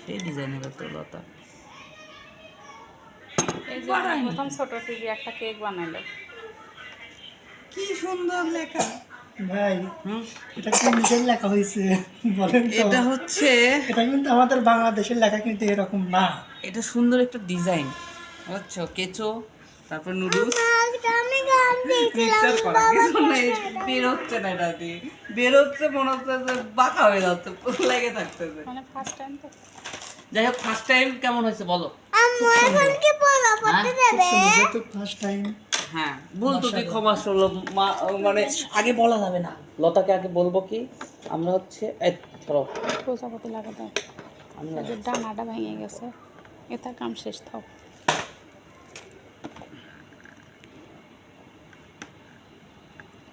সেই ডিজাইনের তো লতা এই যে প্রথম ছোট টিভি একটা কেক বানাইলো, কি সুন্দর লেখা। ভাই এটা কোন দেশের লেখা হয়েছে বলেন তো? এটা হচ্ছে, এটা কিন্তু আমাদের বাংলাদেশের লেখা কিন্তু এরকম না। এটা সুন্দর একটা ডিজাইন, বুঝছো? কেঁচো, তারপর নুডলস, মিক্সার করা কিছু নেই, বের হচ্ছে না, এটা দিয়ে বের হচ্ছে মনে হচ্ছে যে বাঁকা হয়ে যাচ্ছে, লেগে থাকতেছে। মানে ফার্স্ট টাইম তো। যাই হোক, ফার্স্ট টাইম কেমন হয়েছে বলো? First time. হ্যাঁ, ভুল ত্রুটি ক্ষমা করলো, মানে আগে বলা যাবে না। লতাকে আগে বলবো কি, আমরা হচ্ছে ধরো প্রজাপতি লাগাতে আমরা যে ডানাটা ভেঙে গেছে, এটা কাম শেষ থাও।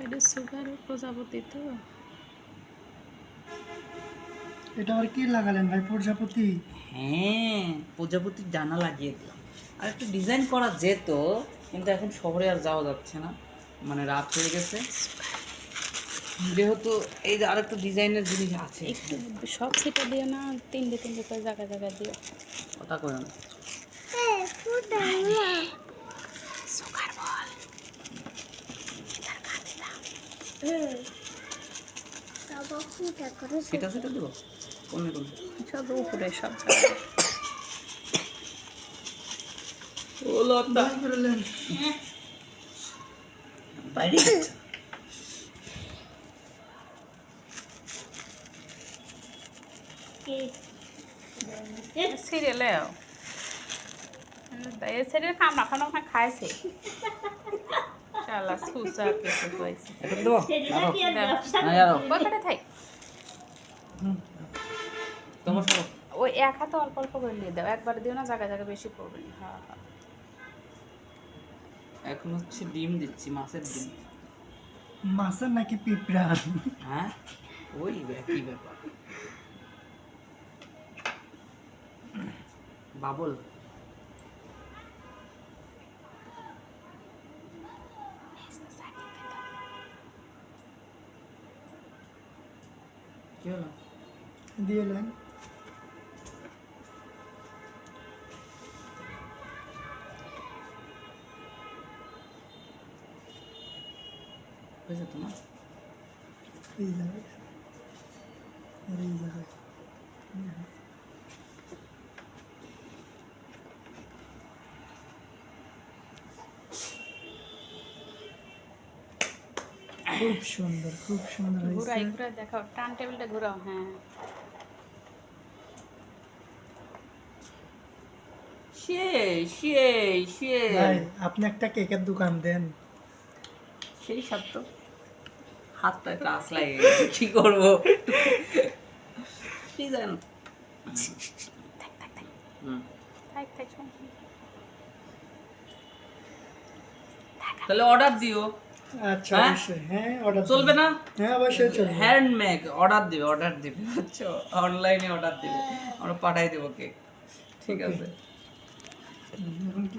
এটা সুগার প্রজাপতি তো। এটা আর কি লাগালেন ভাই? প্রজাপতি? হ্যাঁ, প্রজাপতির ডানা লাগিয়ে দিলাম। আর একটু ডিজাইন করা যেত, কিন্তু এখন শহরে আর যাওয়া যাচ্ছে না, মানে রাত হয়ে গেছে যেহেতু। এই যে আরেকটা ডিজাইনের জিনিস আছে, একটু সব সেটা দিও না, তিনটে তিনটে করে জায়গা জায়গা দিও। ওটা করে না। সুগার বল সেটা সেটা দেবো কোন কোন সব উপরে সব ও লতা করলেন বাইরে যাচ্ছে। সিরিয়ালে এই সিরিয়াল খানা খানা খাইছে শালা সুসা কিছু কইছে এটা দেবো না আরো কয়টা থাই তোমার সব ওই এক হাতে অল্প অল্প করে নিয়ে দাও, একবার দিও না, জায়গা জায়গা বেশি পড়বে না। হ্যাঁ হ্যাঁ, এখন হচ্ছে ডিম দিচ্ছি, মাছের ডিম। মাছের নাকি পিঁপড়া? হ্যাঁ, ওই একই ব্যাপার। বাবল কি হলো? দিয়ে নেন। হয়েছে তোমার? এই জায়গায় আর এই জায়গায় খুব সুন্দর, খুব সুন্দর ঘুরাই হয়েছে। ঘুরাই দেখাও, টার্ন টেবিলটা ঘুরাও। হ্যাঁ ভাই আপনি একটা কেকের দোকান দেন। সেই সব তো হাতটা টাচ লাগে গেছে, কি করবো? ডিজাইন থাক থাক তাহলে অর্ডার দিও। আচ্ছা হ্যাঁ? অবশ্যই, হ্যাঁ অর্ডার চলবে না? হ্যাঁ অবশ্যই চলবে। হ্যান্ডমেড অর্ডার দিবে বুঝছো, অনলাইনে অর্ডার দিবে, আমরা পাঠাই দেবো কেক, ঠিক Okay. আছে? এখন কি